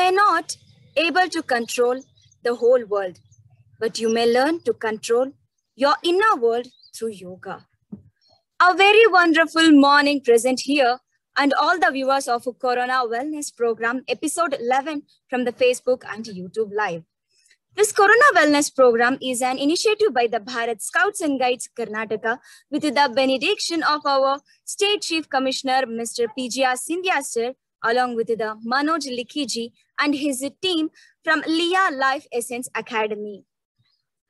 may not able to control the whole world, but you may learn to control your inner world through yoga. A very wonderful morning present here and all the viewers of Corona Wellness Program, episode 11 from the Facebook and YouTube Live. This Corona Wellness Program is an initiative by the Bharat Scouts and Guides Karnataka with the benediction of our State Chief Commissioner, Mr. PGR Sindhya sir, along with the Manoj Likhiji and his team from Leah Life Essence Academy.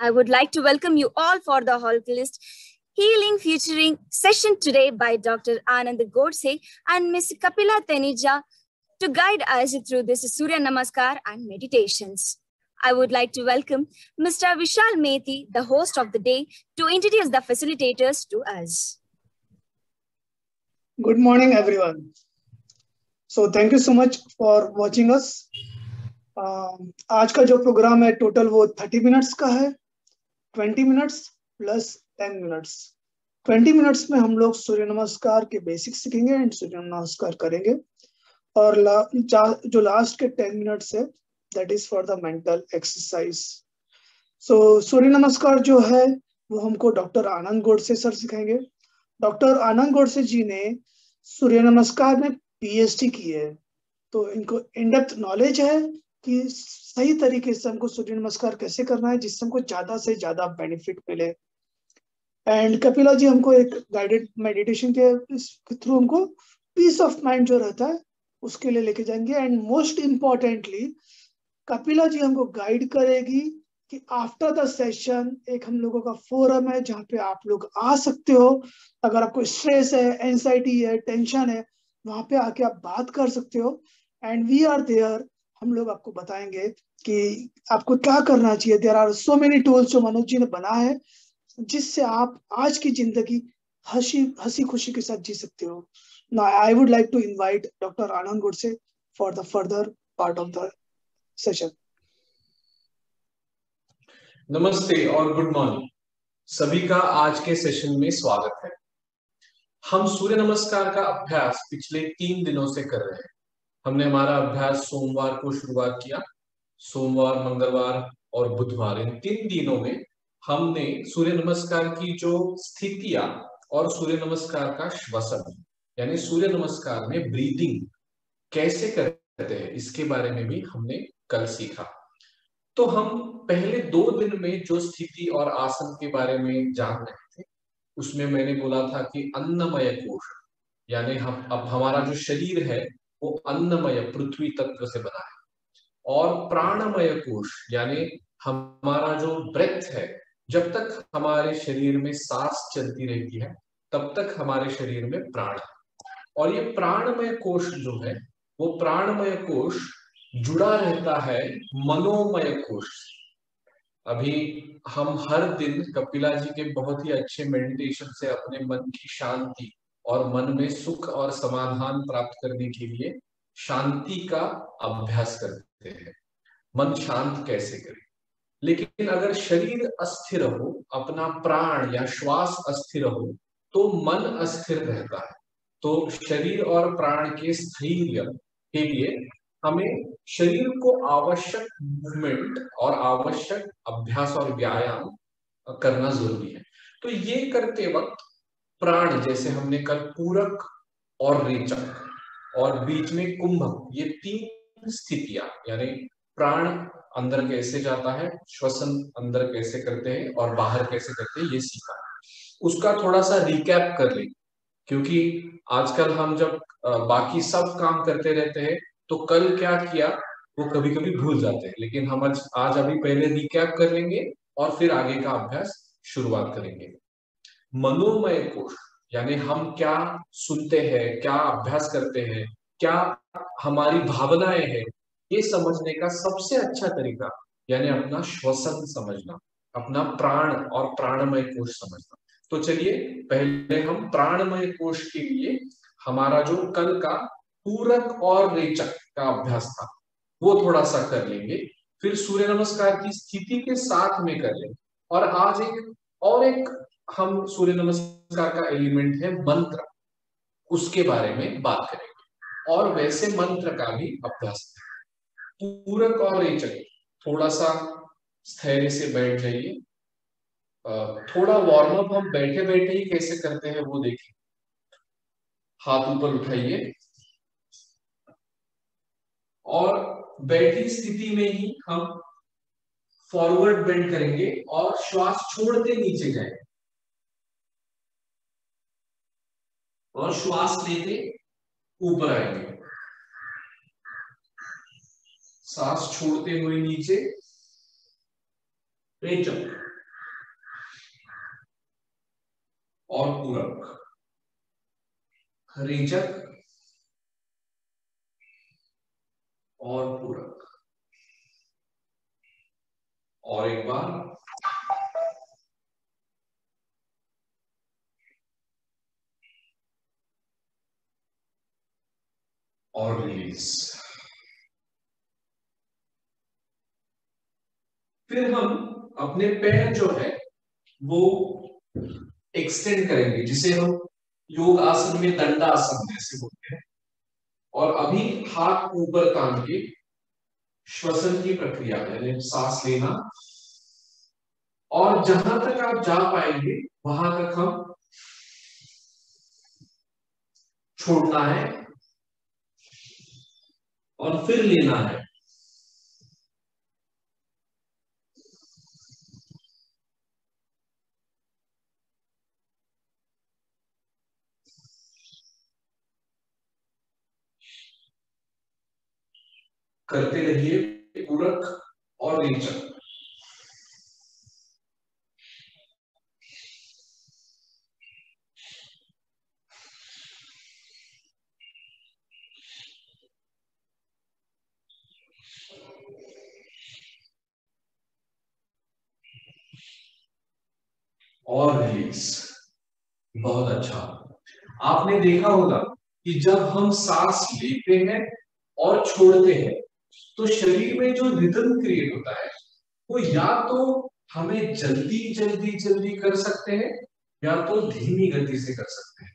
I would like to welcome you all for the Holclist Healing Featuring session today by Dr. Anand Godse and Ms. Kapila Tenija to guide us through this Surya Namaskar and meditations. I would like to welcome Mr. Vishal Methi, the host of the day, to introduce the facilitators to us. Good morning, everyone. So thank you so much for watching us. आज का जो programme है total वो 30 minutes का है, 20 minutes plus 10 minutes. 20 minutes में हम लोग सूर्य नमस्कार के बेसिक्स सीखेंगे एंड सूर्य नमस्कार करेंगे, और जो लास्ट के 10 मिनट्स है that is for the mental exercise. So सूर्य नमस्कार जो है वो हमको डॉक्टर आनंद गोडसे सर सिखाएंगे। डॉक्टर आनंद गोडसे जी ने सूर्य नमस्कार में पीएचडी की है, तो इनको इन डेप्थ नॉलेज है कि सही तरीके से हमको सूर्य नमस्कार कैसे करना है जिससे हमको ज्यादा से ज्यादा बेनिफिट मिले। एंड कपिला जी हमको एक गाइडेड मेडिटेशन के थ्रू हमको पीस ऑफ माइंड जो रहता है उसके लिए लेके जाएंगे। एंड मोस्ट इम्पॉर्टेंटली कपिला जी हमको गाइड करेगी कि आफ्टर द सेशन एक हम लोगों का फोरम है जहाँ पे आप लोग आ सकते हो। अगर आपको स्ट्रेस है, एंजाइटी है, टेंशन है, वहां पे आके आप बात कर सकते हो। एंड वी आर देयर, हम लोग आपको बताएंगे कि आपको क्या करना चाहिए। There are so many tools जो मनोज जी ने बनाया है जिससे आप आज की जिंदगी हंसी खुशी के साथ जी सकते हो। Now I would like to invite doctor Anand Godse for the further part of the session. नमस्ते और गुड मॉर्निंग, सभी का आज के सेशन में स्वागत है। हम सूर्य नमस्कार का अभ्यास पिछले 3 दिनों से कर रहे हैं। हमने हमारा अभ्यास सोमवार को शुरुआत किया। सोमवार, मंगलवार और बुधवार, इन 3 दिनों में हमने सूर्य नमस्कार की जो स्थितियां और सूर्य नमस्कार का श्वसन यानी सूर्य नमस्कार में ब्रीदिंग कैसे करते हैं इसके बारे में भी हमने कल सीखा। तो हम पहले 2 दिन में जो स्थिति और आसन के बारे में जान रहे थे उसमें मैंने बोला था कि अन्नमय कोश यानी अब हमारा जो शरीर है वो अन्नमय पृथ्वी तत्व से बना है, और प्राणमय कोश यानी हमारा जो ब्रेथ है, जब तक हमारे शरीर में सांस चलती रहती है तब तक हमारे शरीर में प्राण है। और ये प्राणमय कोश जो है वो प्राणमय कोश जुड़ा रहता है मनोमय कोश। अभी हम हर दिन कपिला जी के बहुत ही अच्छे मेडिटेशन से अपने मन की शांति और मन में सुख और समाधान प्राप्त करने के लिए शांति का अभ्यास करते हैं। मन शांत कैसे करें, लेकिन अगर शरीर अस्थिर हो, अपना प्राण या श्वास अस्थिर हो तो मन अस्थिर रहता है। तो शरीर और प्राण के स्थैर्य के लिए हमें शरीर को आवश्यक मूवमेंट और आवश्यक अभ्यास और व्यायाम करना जरूरी है। तो ये करते वक्त प्राण, जैसे हमने कल पूरक और रेचक और बीच में कुंभक, ये 3 स्थितियां यानी प्राण अंदर कैसे जाता है, श्वसन अंदर कैसे करते हैं और बाहर कैसे करते हैं, ये सीखा। उसका थोड़ा सा रिकैप कर ले, क्योंकि आजकल हम जब बाकी सब काम करते रहते हैं तो कल क्या किया वो कभी कभी भूल जाते हैं। लेकिन हम आज अभी पहले रिकैप कर लेंगे और फिर आगे का अभ्यास शुरुआत करेंगे। मनोमय कोश यानी हम क्या सुनते हैं, क्या अभ्यास करते हैं, क्या हमारी भावनाएं हैं, ये समझने का सबसे अच्छा तरीका यानी अपना श्वसन समझना, अपना प्राण और प्राणमय कोश समझना। तो चलिए पहले हम प्राणमय कोश के लिए हमारा जो कल का पूरक और रेचक का अभ्यास था वो थोड़ा सा कर लेंगे, फिर सूर्य नमस्कार की स्थिति के साथ में कर लेंगे, और आज एक हम सूर्य नमस्कार का एलिमेंट है मंत्र, उसके बारे में बात करेंगे और वैसे मंत्र का भी अभ्यास करेंगे। पूरक और रेचक, थोड़ा सा स्थैर्य से बैठ जाइए। थोड़ा वार्म अप हम बैठे बैठे ही कैसे करते हैं वो देखिए। हाथ ऊपर उठाइए और बैठी स्थिति में ही हम फॉरवर्ड बेंड करेंगे और श्वास छोड़ते नीचे जाएंगे और श्वास लेते ऊपर आएंगे। सांस छोड़ते हुए नीचे, रेचक और पूरक, रेचक और पूरक। और एक बार, और रिलीज। फिर हम अपने पैर जो है वो एक्सटेंड करेंगे, जिसे हम योग आसन में दंडासन जैसे बोलते हैं। और अभी हाथ ऊपर तान के श्वसन की प्रक्रिया, यानी सांस लेना, और जहां तक आप जा पाएंगे वहां तक हम छोड़ना है और फिर लेना है। करते रहिए पूरक और रेचक। और रिलीज। बहुत अच्छा। आपने देखा होगा कि जब हम सांस लेते हैं और छोड़ते हैं तो शरीर में जो रिदम क्रिएट होता है वो या तो हमें जल्दी जल्दी जल्दी कर सकते हैं या तो धीमी गति से कर सकते हैं।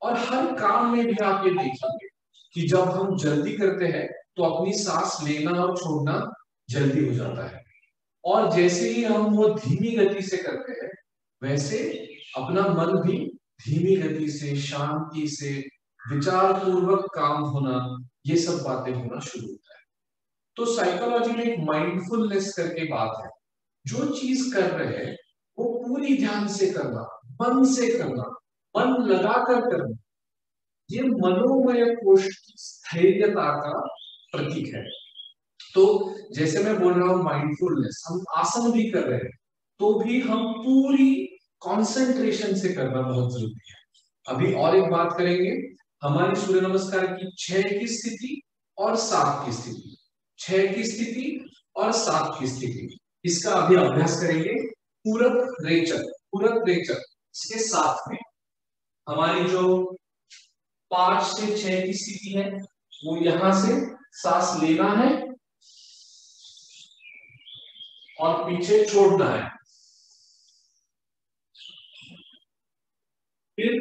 और हर काम में भी आप ये देखेंगे कि जब हम जल्दी करते हैं तो अपनी सांस लेना और छोड़ना जल्दी हो जाता है, और जैसे ही हम वो धीमी गति से करते हैं वैसे अपना मन भी धीमी गति से, शांति से, विचार पूर्वक काम होना, ये सब बातें होना शुरू होता है। तो साइकोलॉजी में एक माइंडफुलनेस करके बात है। जो चीज कर रहे हैं वो पूरी ध्यान से करना, मन से करना, मन लगाकर करना, ये मनोमय कोश की स्थैर्यता का प्रतीक है। तो जैसे मैं बोल रहा हूं माइंडफुलनेस, हम आसन भी कर रहे हैं तो भी हम पूरी कंसंट्रेशन से करना बहुत जरूरी है। अभी और एक बात करेंगे, हमारी सूर्य नमस्कार की 6 की स्थिति और 7 की स्थिति, 6 की स्थिति और 7 की स्थिति, इसका अभी अभ्यास करेंगे। पूरक रेचक, पूरक रेचक, इसके साथ में हमारी जो 5 से 6 की स्थिति है वो यहां से सांस लेना है और पीछे छोड़ना है, फिर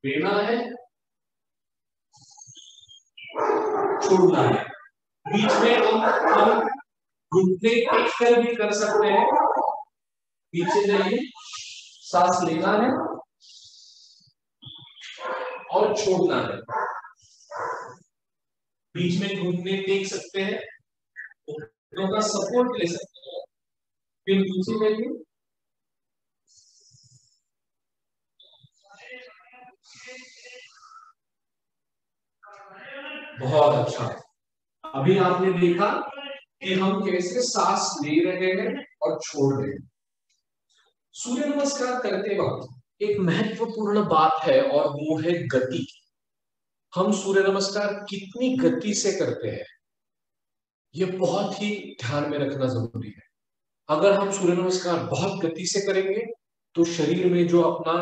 लेना है, छोड़ना है। बीच में हम घुटने टेक कर भी कर सकते हैं। पीछे जाइए, सांस लेना है और छोड़ना है। बीच में घुटने टेक सकते हैं, घुटनों का सपोर्ट ले सकते हैं, फिर नीचे जाइए, बहुत अच्छा। अभी आपने देखा कि हम कैसे सांस ले रहे हैं और छोड़ रहे हैं। सूर्य नमस्कार करते वक्त एक महत्वपूर्ण बात है और वो है गति। हम सूर्य नमस्कार कितनी गति से करते हैं ये बहुत ही ध्यान में रखना जरूरी है। अगर हम सूर्य नमस्कार बहुत गति से करेंगे तो शरीर में जो अपना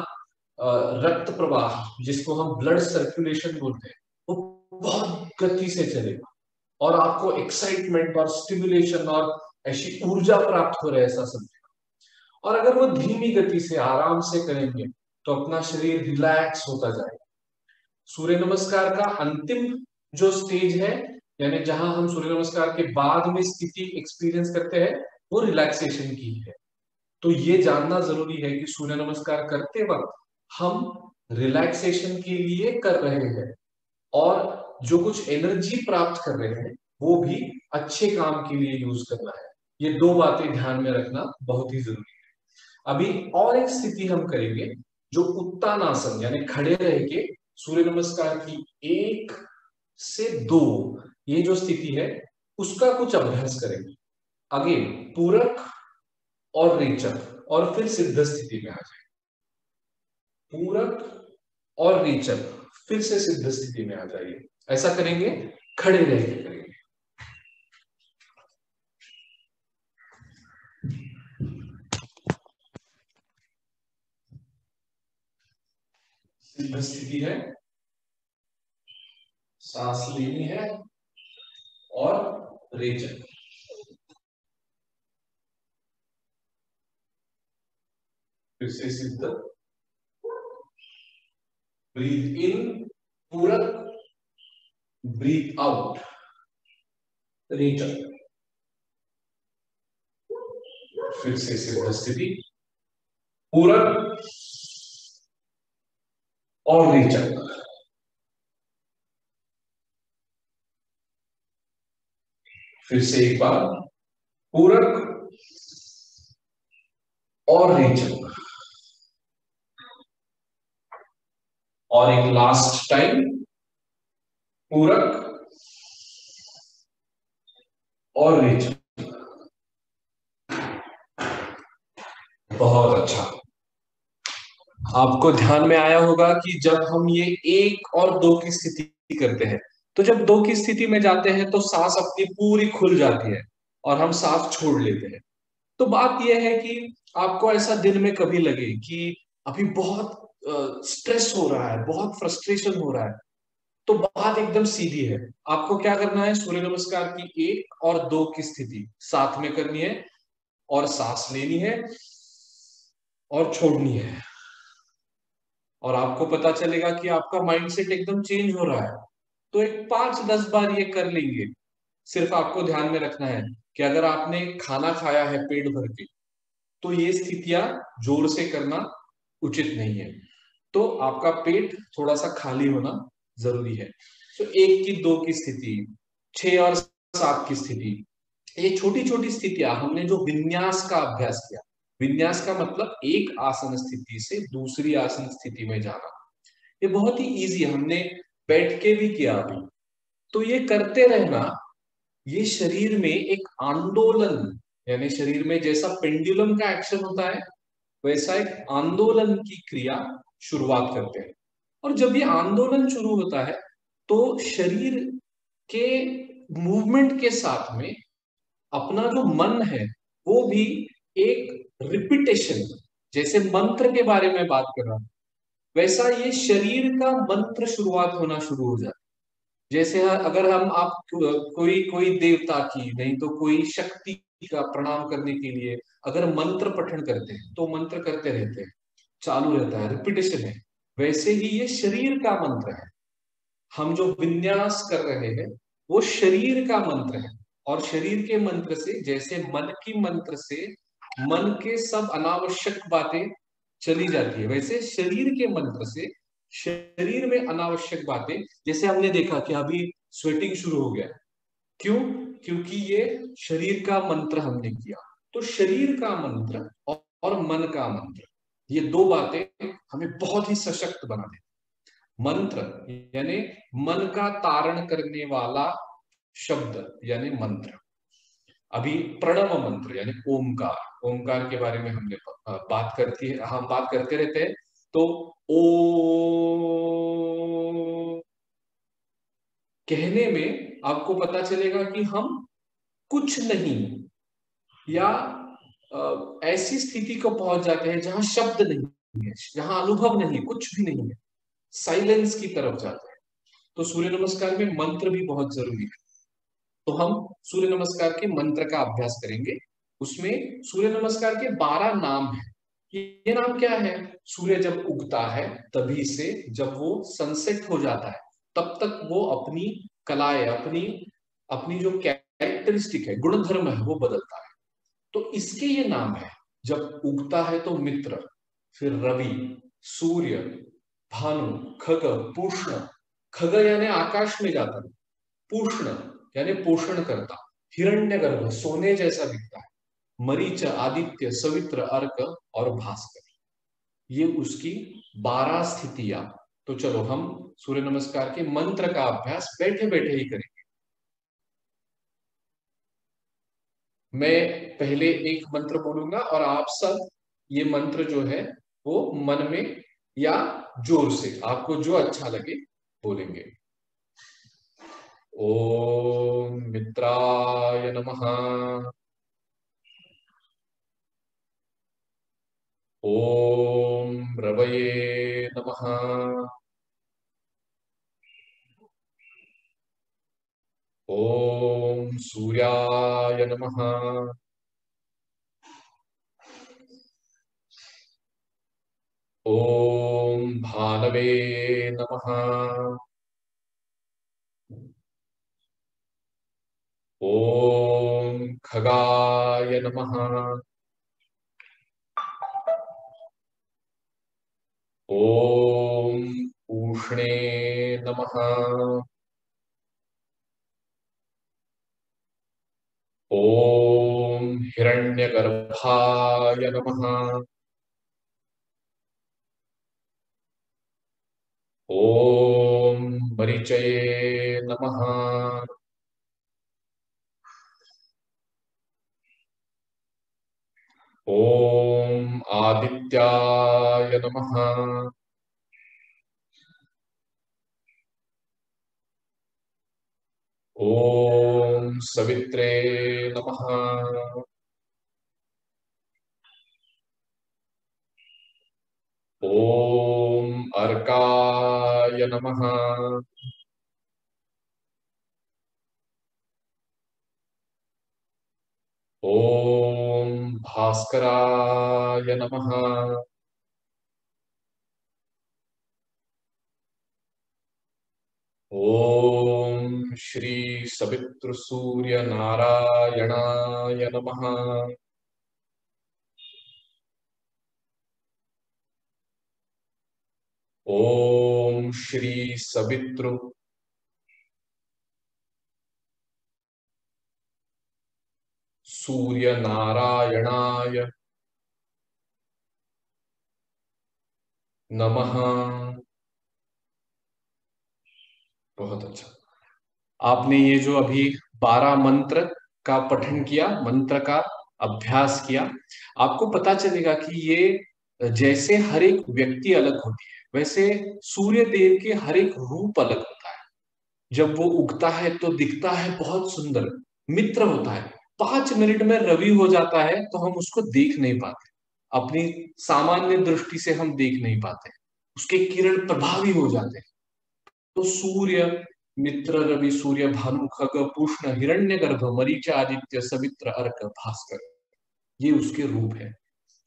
रक्त प्रवाह, जिसको हम ब्लड सर्कुलेशन बोलते हैं, वो बहुत गति से चलेगा और आपको एक्साइटमेंट और स्टिमुलेशन और ऐसी ऊर्जा प्राप्त हो रहा है ऐसा समझेगा। और अगर वो धीमी गति से आराम से करेंगे तो अपना शरीर रिलैक्स होता जाएगा। सूर्य नमस्कार का अंतिम जो स्टेज है, यानी जहां हम सूर्य नमस्कार के बाद में स्थिति एक्सपीरियंस करते हैं, वो रिलैक्सेशन की है। तो ये जानना जरूरी है कि सूर्य नमस्कार करते वक्त हम रिलैक्सेशन के लिए कर रहे हैं और जो कुछ एनर्जी प्राप्त कर रहे हैं वो भी अच्छे काम के लिए यूज करना है। ये दो बातें ध्यान में रखना बहुत ही जरूरी है। अभी और एक स्थिति हम करेंगे जो उत्तानासन, यानी खड़े रह के सूर्य नमस्कार की 1 से 2 ये जो स्थिति है उसका कुछ अभ्यास करेंगे। अगेन पूरक और रेचक, और फिर सिद्ध स्थिति में आ जाए। पूरक और रेचक, फिर से सिद्ध स्थिति में आ जाइए। ऐसा करेंगे, खड़े रह के करेंगे। सिद्ध स्थिति है, सांस लेनी है और रेचक। फिर से सिद्ध, ब्रीथ इन पूरक, ब्रीथ आउट रेचक। फिर से सिद्ध स्थिति, पूरक और रेचक। फिर से एक बार, पूरक और रेचक। और एक लास्ट टाइम, पूरक और रेचक। बहुत अच्छा। आपको ध्यान में आया होगा कि जब हम ये 1 और 2 की स्थिति करते हैं, तो जब 2 की स्थिति में जाते हैं तो सांस अपनी पूरी खुल जाती है और हम सांस छोड़ लेते हैं। तो बात यह है कि आपको ऐसा दिन में कभी लगे कि अभी बहुत स्ट्रेस हो रहा है, बहुत फ्रस्ट्रेशन हो रहा है, तो बात एकदम सीधी है। आपको क्या करना है, सूर्य नमस्कार की 1 और 2 की स्थिति साथ में करनी है और सांस लेनी है और छोड़नी है। और आपको पता चलेगा कि आपका माइंडसेट एकदम चेंज हो रहा है। तो एक 5-10 बार ये कर लेंगे। सिर्फ आपको ध्यान में रखना है कि अगर आपने खाना खाया है पेट भर के, तो ये स्थितियां जोर से करना उचित नहीं है। तो आपका पेट थोड़ा सा खाली होना जरूरी है। तो 1 की 2 की स्थिति, 6 और 7 की स्थिति, ये छोटी छोटी स्थितियां हमने जो विन्यास का अभ्यास किया। विन्यास का मतलब एक आसन स्थिति से दूसरी आसन स्थिति में जाना। ये बहुत ही इजी, हमने बैठ के भी किया अभी। तो ये करते रहना, ये शरीर में एक आंदोलन, यानी शरीर में जैसा पेंडुलम का एक्शन होता है वैसा एक आंदोलन की क्रिया शुरुआत करते हैं। और जब ये आंदोलन शुरू होता है तो शरीर के मूवमेंट के साथ में अपना जो मन है वो भी एक रिपीटेशन, जैसे मंत्र के बारे में बात कर रहा हूं वैसा ये शरीर का मंत्र शुरुआत होना शुरू हो जाता है। जैसे अगर हम आप कोई कोई देवता की नहीं तो कोई शक्ति का प्रणाम करने के लिए अगर मंत्र पठन करते हैं तो मंत्र करते रहते हैं, चालू रहता है, रिपीटेशन है। वैसे ही ये शरीर का मंत्र है। हम जो विन्यास कर रहे हैं वो शरीर का मंत्र है। और शरीर के मंत्र से, जैसे मन की मंत्र से मन के सब अनावश्यक बातें चली जाती है, वैसे शरीर के मंत्र से शरीर में अनावश्यक बातें, जैसे हमने देखा कि अभी स्वेटिंग शुरू हो गया, क्यों? क्योंकि ये शरीर का मंत्र हमने किया। तो शरीर का मंत्र और मन का मंत्र, ये दो बातें हमें बहुत ही सशक्त बना देती। मंत्र यानी मन का तारण करने वाला शब्द यानी मंत्र। अभी प्रणव मंत्र यानी ओमकार, ओमकार के बारे में हमने हम बात करते रहते हैं। तो ओ कहने में आपको पता चलेगा कि हम कुछ नहीं, या ऐसी स्थिति को पहुंच जाते हैं जहां शब्द नहीं है, जहां अनुभव नहीं, कुछ भी नहीं है, साइलेंस की तरफ जाते हैं। तो सूर्य नमस्कार में मंत्र भी बहुत जरूरी है। तो हम सूर्य नमस्कार के मंत्र का अभ्यास करेंगे। उसमें सूर्य नमस्कार के 12 नाम हैं। ये नाम क्या है? सूर्य जब उगता है तभी से जब वो सनसेट हो जाता है तब तक वो अपनी कलाएं, अपनी अपनी जो कैरेक्टरिस्टिक है, गुणधर्म है, वो बदलता है। तो इसके ये नाम है। जब उगता है तो मित्र, फिर रवि, सूर्य, भानु, खग, पूष्ण। खग यानी आकाश में जाता है, पूष्ण यानी पोषण करता, हिरण्यगर्भ सोने जैसा दिखता है, मरीच, आदित्य, सवित्र, अर्क और भास्कर। ये उसकी 12 स्थितियां। तो चलो हम सूर्य नमस्कार के मंत्र का अभ्यास बैठे बैठे ही करेंगे। मैं पहले एक मंत्र बोलूंगा और आप सब ये मंत्र जो है वो मन में या जोर से, आपको जो अच्छा लगे बोलेंगे। ओम मित्राय नमः। ओम रवये नमः। ओम सूर्याय नमः। ओम भानवे नमः। ओम खगाय नमः। ओम पूष्णे नमः। ओम हिरण्यगर्भाय नमः। ओम मरीचये नमः। ओम आदित्याय नमः। ओम सवित्रे नमः। ओम अर्काय नमः। ओम भास्कराय नमः। ओम श्री सवित्र सूर्य नारायणाय नमः। ओम श्री सवित्र सूर्य नारायणाय नमः। बहुत अच्छा। आपने ये जो अभी 12 मंत्र का पठन किया, मंत्र का अभ्यास किया, आपको पता चलेगा कि ये जैसे हर एक व्यक्ति अलग होती है, वैसे सूर्य देव के हर एक रूप अलग होता है। जब वो उगता है तो दिखता है बहुत सुंदर, मित्र होता है। 5 मिनट में रवि हो जाता है तो हम उसको देख नहीं पाते, अपनी सामान्य दृष्टि से हम देख नहीं पाते, उसके किरण प्रभावी हो जाते हैं। तो सूर्य, मित्र, रवि, सूर्य, भानु, खग, पूष्ण, हिरण्यगर्भ, मरीच, आदित्य, सवित्र, अर्क, भास्कर, ये उसके रूप है।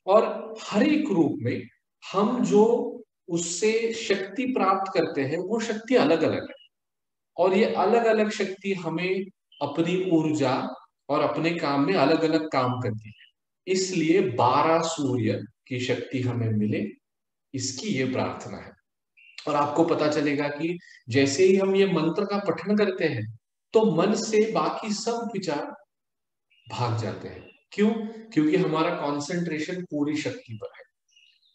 और हर एक रूप में हम जो उससे शक्ति प्राप्त करते हैं वो शक्ति अलग अलग है, और ये अलग अलग शक्ति हमें अपनी ऊर्जा और अपने काम में अलग अलग काम करती है। इसलिए 12 सूर्य की शक्ति हमें मिले, इसकी ये प्रार्थना है। और आपको पता चलेगा कि जैसे ही हम ये मंत्र का पठन करते हैं तो मन से बाकी सब विचार भाग जाते हैं। क्यों? क्योंकि हमारा कंसंट्रेशन पूरी शक्ति पर है।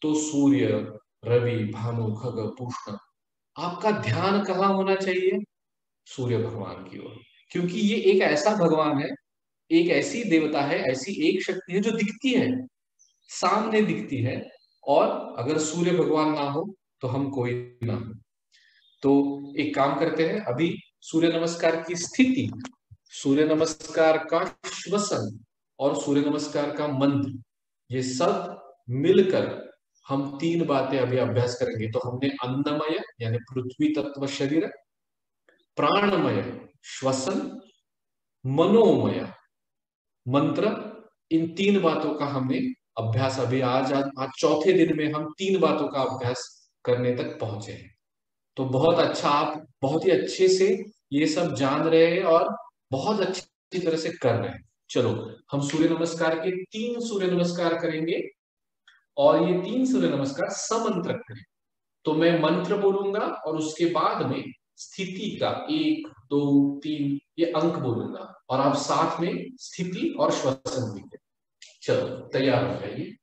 तो सूर्य, रवि, भानु, खग, पूष्ण, आपका ध्यान कहाँ होना चाहिए? सूर्य भगवान की ओर। क्योंकि ये एक ऐसा भगवान है, एक ऐसी देवता है, ऐसी एक शक्ति है जो दिखती है, सामने दिखती है। और अगर सूर्य भगवान ना हो तो हम कोई ना हो। तो एक काम करते हैं, अभी सूर्य नमस्कार की स्थिति, सूर्य नमस्कार का श्वसन और सूर्य नमस्कार का मंत्र, ये सब मिलकर हम 3 बातें अभी अभ्यास करेंगे। तो हमने अन्नमय यानी पृथ्वी तत्व शरीर, प्राणमय श्वसन, मनोमय मंत्र, इन 3 बातों का हमने अभ्यास अभी आज चौथे दिन में हम 3 बातों का अभ्यास करने तक पहुंचे हैं। तो बहुत अच्छा, आप बहुत ही अच्छे से ये सब जान रहे हैं और बहुत अच्छी तरह से कर रहे हैं। चलो हम सूर्य नमस्कार के 3 सूर्य नमस्कार करेंगे और ये 3 सूर्य नमस्कार समंत्र करें। तो मैं मंत्र बोलूंगा और उसके बाद में स्थिति का 1 2 3 ये अंक बोलूंगा और आप साथ में स्थिति और श्वसन भी करें। चलो तैयार हो जाइए।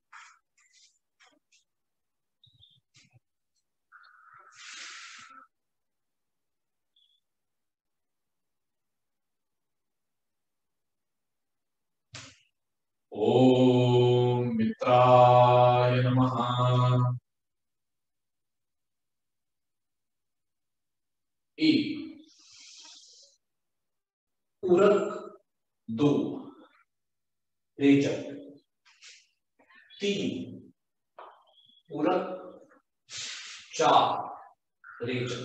ओम मित्राय नमः। 1 पूरक, 2 रेचक, 3 पूरक, 4 रेचक,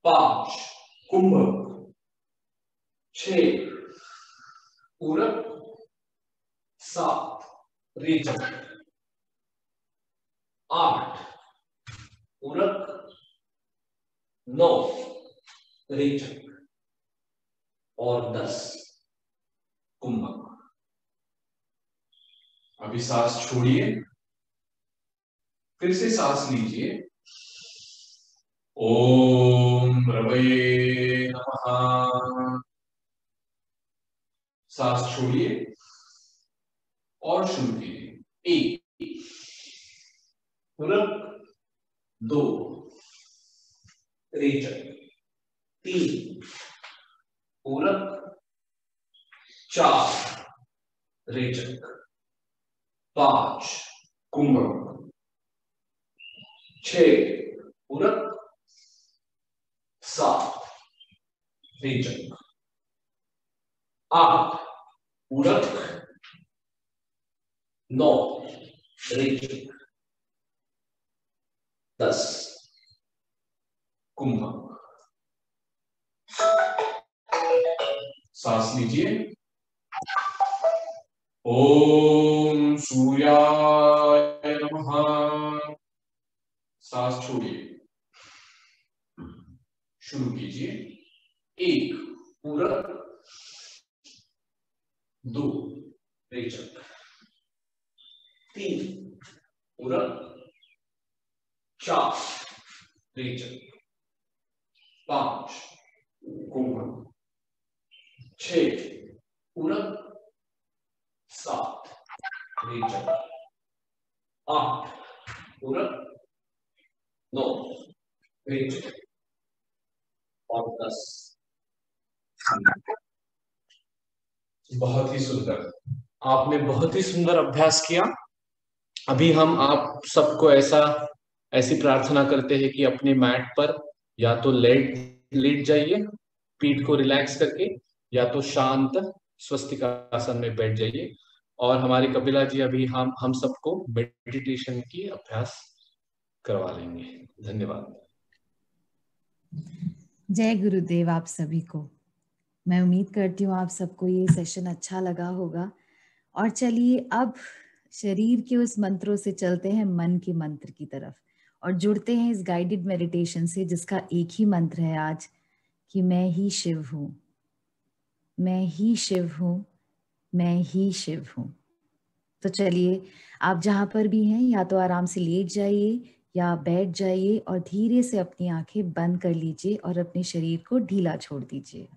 5 कुंभक, 6 पूरक, 7 रेचक, 8 पूरक, 9 रेचक और 10 कुंभक। अभी सांस छोड़िए, फिर से सांस लीजिए। ओम रवये नमः। सांस छोड़िए और शुरू कीजिए। 1 पूरक, 2 रेचक, 3 पूरक, 4 रेचक, 5 कुंभक, 6 पूरक, 7 रेचक, 8 पूरक, 9 रेचक, 10 कुंभक। सांस लीजिए। ओम सूर्याय नमः। सांस छोड़िए, शुरू कीजिए। 1 पूरक, 2 रेचक, 3 पूरक, 4 रेचक, 5 कुंभक, 6 पूरक, 7 रेचक, 8 पूरक, 9 रेचक और 10। बहुत ही सुंदर, आपने बहुत ही सुंदर अभ्यास किया। अभी हम आप सबको ऐसी प्रार्थना करते हैं कि अपने मैट पर या तो लेट जाइए पीठ को रिलैक्स करके, या तो शांत स्वस्तिक आसन में बैठ जाइए। और हमारे कपिला जी अभी हम सबको मेडिटेशन की अभ्यास करवा लेंगे। धन्यवाद। जय गुरुदेव आप सभी को। मैं उम्मीद करती हूँ आप सबको ये सेशन अच्छा लगा होगा। और चलिए अब शरीर के उस मंत्रों से चलते हैं मन के मंत्र की तरफ और जुड़ते हैं इस गाइडेड मेडिटेशन से, जिसका एक ही मंत्र है आज कि मैं ही शिव हूँ, मैं ही शिव हूँ, मैं ही शिव हूँ। तो चलिए आप जहाँ पर भी हैं या तो आराम से लेट जाइए या बैठ जाइए और धीरे से अपनी आंखें बंद कर लीजिए और अपने शरीर को ढीला छोड़ दीजिए।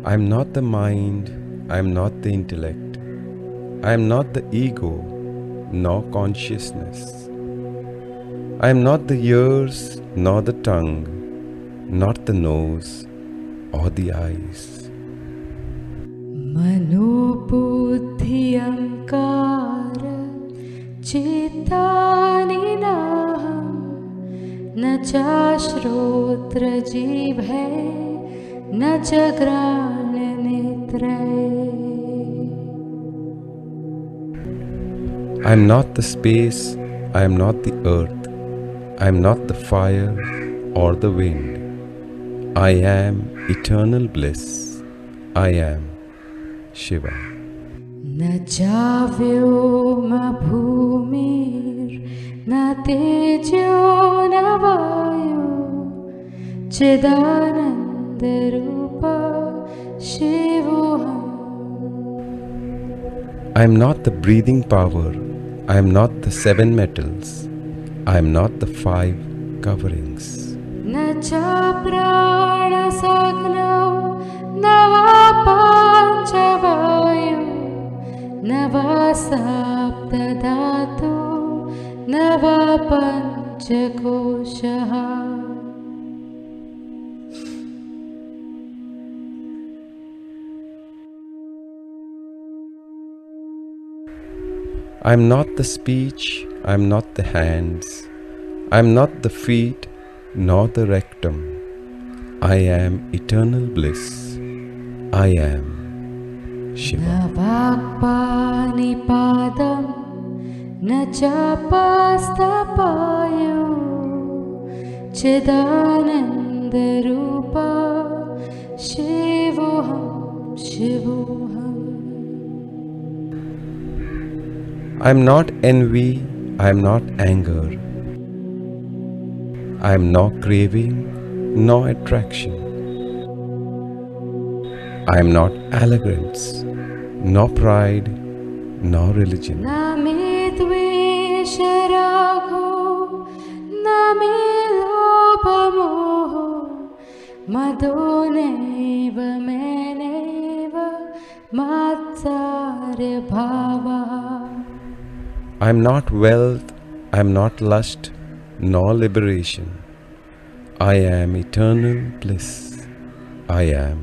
I am not the mind, I am not the intellect, I am not the ego, nor consciousness. I am not the ears, nor the tongue, not the nose or the eyes. मनोबुद्धि अहंकार च चित्तानि नाहं न चाश्रोत्रजिह्वे न च घ्राणनेत्रे। I am not the space, I am not the earth, I am not the fire or the wind. I am eternal bliss. I am Shiva. न चाव्योम भूमिर् न तेजो न वायु चिदानन्दरूप शिवोऽहम्। I am not the breathing power, I am not the 7 metals, I am not the 5 coverings. न च प्राणसग्नौ न वा पाञ्चवायु न वा सप्तधातु न वा पञ्चकोशः। I am not the speech, I am not the hands, I am not the feet, nor the rectum. I am eternal bliss. I am Shiva. न वाक्पाणिपादं न च पास्तपायो चिदानन्दरूप शिवोऽहं शिवोऽहम्। I am not envy, I am not anger. I am nor craving, nor attraction. I am not arrogance, nor pride, nor religion. न मे द्वेषरागो न मे लोभमोहो मदो नैव मेनैव मात्सर्यभावः। I am not wealth, I am not lust, nor liberation. I am eternal bliss. I am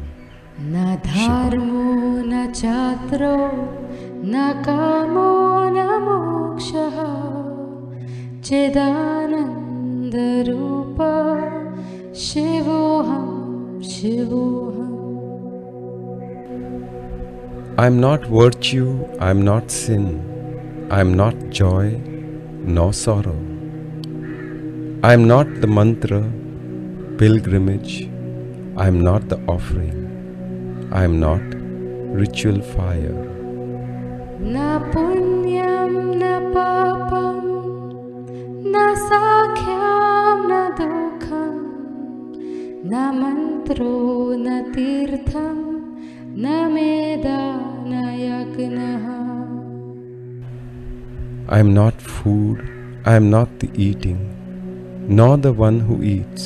न धर्मो न छात्रो न कामो न मोक्षः चिदानन्दरूप शिवोऽहं शिवोऽहम्। I am not virtue, I am not sin, I am not joy, nor sorrow. I am not the mantra, pilgrimage, I am not the offering, I am not ritual fire. न पुण्यं न पापं न साख्यं न दुःखं न मन्त्रो न तीर्थं न मेदा न यज्ञः। I am not food, I am not the eating, nor the one who eats.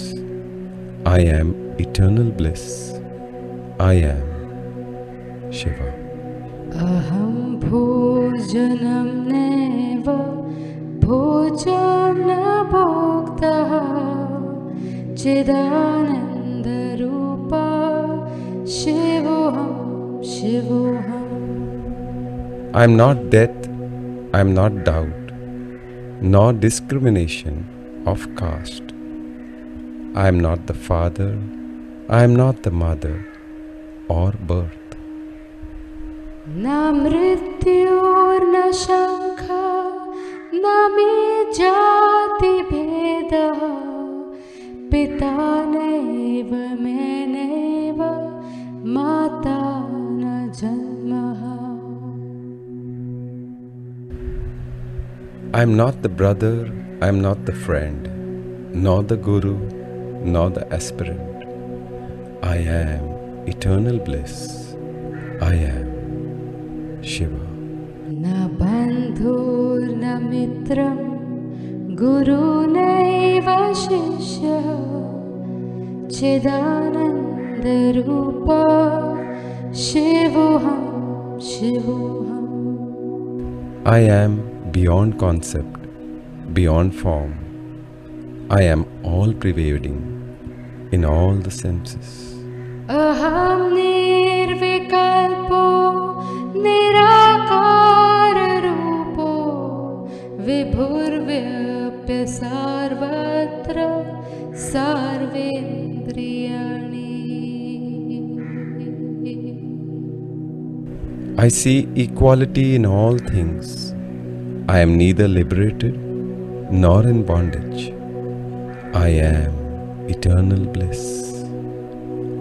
I am eternal bliss. I am Shiva. अहं भोजनं नैव भोजं न भोक्तः चिदानन्दरूप शिवोऽहं शिवोऽहम्। I am not death, I am not doubt, nor discrimination of caste. I am not the father, I am not the mother or birth. न मृत्युर्न शङ्का न मे जातिभेदः पिता नैव मेनैव माता न जन्मः। I am not the brother, I am not the friend, nor the guru, nor the aspirant. I am eternal bliss. I am Shiva. न बन्धुर्न मित्रं गुरुनैव शिष्यः चिदानन्दरूप शिवोऽहं शिवोऽहम्। I am beyond concept, beyond form. I am all pervading in all the senses. अहं निर्विकल्पो निराकाररूपो I see equality in all things. I am neither liberated nor in bondage. I am eternal bliss.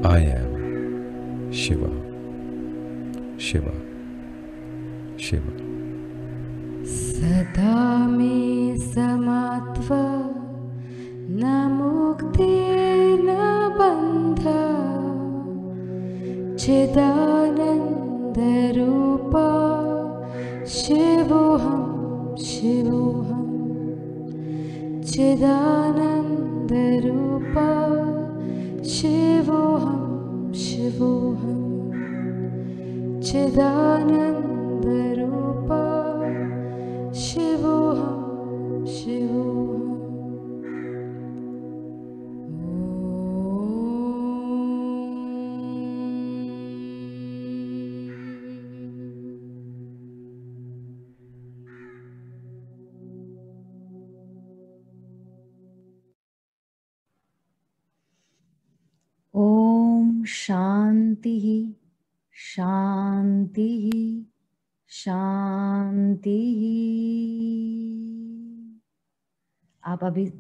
I am Shiva. Shiva. Shiva. सदा में समात्वा न मुक्ति न बंध चिदानंद रूपा शिवोहम शिवोहम चिदानंद रूपा शिवोहम शिवोहम चिदानंद रूपा शिवोहम शिवोहम। ओम शांति शांति शांति।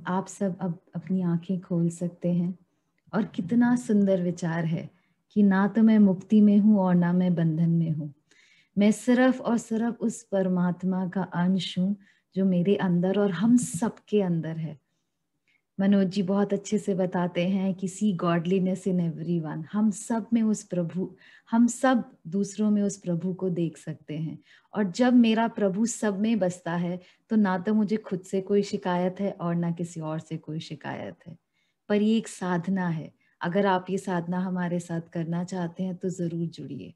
आप सब अब अपनी आंखें खोल सकते हैं। और कितना सुंदर विचार है कि ना तो मैं मुक्ति में हूँ और ना मैं बंधन में हूँ। मैं सिर्फ और सिर्फ उस परमात्मा का अंश हूँ जो मेरे अंदर और हम सबके अंदर है। मनोज जी बहुत अच्छे से बताते हैं कि सी गॉडलीनेस इन एवरीवन। हम सब में उस प्रभु, हम सब दूसरों में उस प्रभु को देख सकते हैं। और जब मेरा प्रभु सब में बसता है तो ना तो मुझे खुद से कोई शिकायत है और ना किसी और से कोई शिकायत है। पर ये एक साधना है। अगर आप ये साधना हमारे साथ करना चाहते हैं तो जरूर जुड़िए।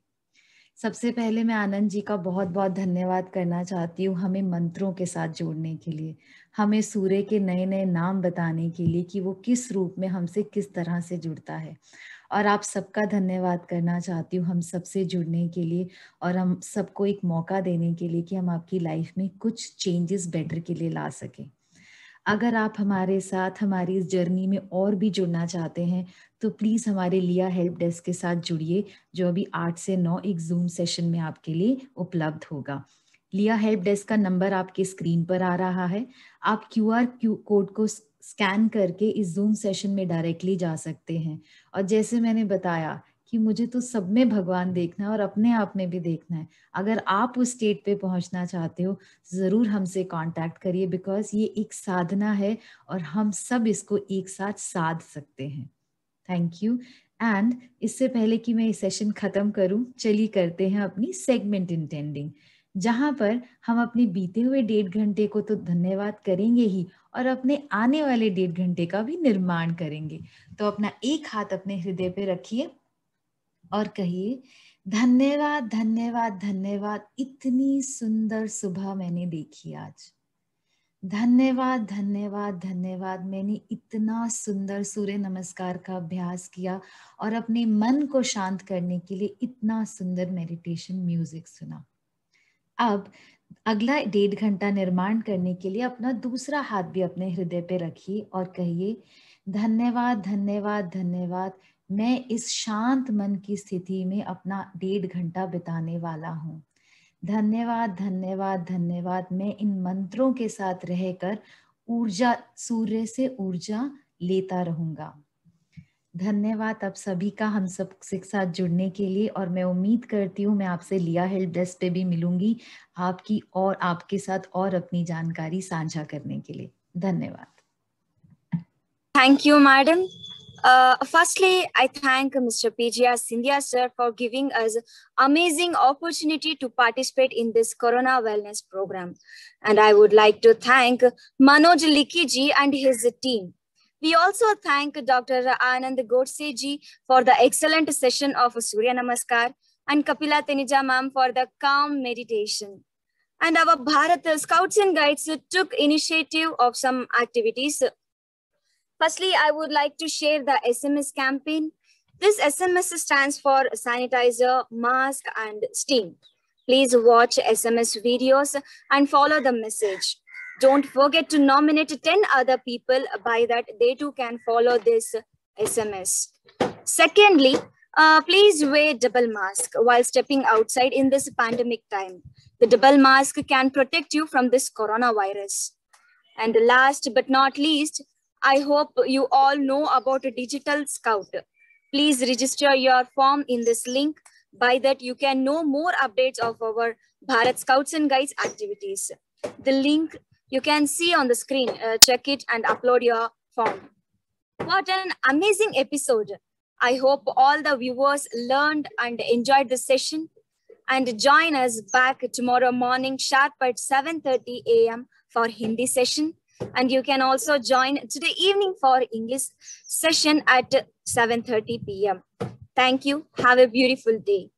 सबसे पहले मैं आनंद जी का बहुत बहुत धन्यवाद करना चाहती हूँ हमें मंत्रों के साथ जोड़ने के लिए, हमें सूर्य के नए नए नाम बताने के लिए कि वो किस रूप में हमसे किस तरह से जुड़ता है। और आप सबका धन्यवाद करना चाहती हूँ हम सबसे जुड़ने के लिए और हम सबको एक मौका देने के लिए कि हम आपकी लाइफ में कुछ चेंजेस बेटर के लिए ला सकें। अगर आप हमारे साथ हमारी इस जर्नी में और भी जुड़ना चाहते हैं तो प्लीज़ हमारे लिया हेल्प डेस्क के साथ जुड़िए, जो अभी 8 से 9 एक जूम सेशन में आपके लिए उपलब्ध होगा। लिया हेल्प डेस्क का नंबर आपके स्क्रीन पर आ रहा है। आप QR कोड को स्कैन करके इस जूम सेशन में डायरेक्टली जा सकते हैं। और जैसे मैंने बताया कि मुझे तो सब में भगवान देखना है और अपने आप में भी देखना है। अगर आप उस स्टेट पे पहुंचना चाहते हो ज़रूर हमसे कांटेक्ट करिए, बिकॉज ये एक साधना है और हम सब इसको एक साथ साध सकते हैं। Thank you. एंड इससे पहले कि मैं ये सेशन खत्म करूं, चलिए करते हैं अपनी सेगमेंट इंटेंडिंग, जहां पर हम अपने बीते हुए 1.5 घंटे को तो धन्यवाद करेंगे ही और अपने आने वाले 1.5 घंटे का भी निर्माण करेंगे। तो अपना एक हाथ अपने हृदय पे रखिए और कहिए, धन्यवाद धन्यवाद धन्यवाद, इतनी सुंदर सुबह मैंने देखी आज। धन्यवाद धन्यवाद धन्यवाद, मैंने इतना सुंदर सूर्य नमस्कार का अभ्यास किया और अपने मन को शांत करने के लिए इतना सुंदर मेडिटेशन म्यूजिक सुना। अब अगला 1.5 घंटा निर्माण करने के लिए अपना दूसरा हाथ भी अपने हृदय पे रखिए और कहिए, धन्यवाद धन्यवाद धन्यवाद, मैं इस शांत मन की स्थिति में अपना 1.5 घंटा बिताने वाला हूँ। धन्यवाद धन्यवाद धन्यवाद, मैं इन मंत्रों के साथ रहकर ऊर्जा, सूर्य से ऊर्जा लेता रहूंगा। धन्यवाद आप सभी का हम सब के साथ जुड़ने के लिए। और मैं उम्मीद करती हूँ मैं आपसे लिया हेल्प डेस्क पे भी मिलूंगी आपकी और आपके साथ और अपनी जानकारी साझा करने के लिए। धन्यवाद। Thank you, madam. Firstly, I thank Mr. PGR Sindhya sir for giving us amazing opportunity to participate in this Corona Wellness program. And I would like to thank Manoj Likhi ji and his team. We also thank Dr. Anand Godse ji for the excellent session of Surya Namaskar and Kapila Tenija ma'am for the calm meditation. And our Bharat Scouts and Guides took initiative of some activities. Firstly, I would like to share the SMS campaign. This SMS stands for sanitizer, mask, and steam. Please watch SMS videos and follow the message. Don't forget to nominate 10 other people by that they too can follow this SMS. Secondly, Please wear double mask while stepping outside in this pandemic time. The double mask can protect you from this coronavirus. And last but not least, I hope you all know about a Digital Scout. Please register your form in this link. By that, you can know more updates of our Bharat Scouts and Guides activities. The link you can see on the screen. Check it and upload your form. What an amazing episode. I hope all the viewers learned and enjoyed the session. And join us back tomorrow morning sharp at 7:30 a.m. for Hindi session. And you can also join today evening for English session at 7:30 p.m. Thank you. Have a beautiful day.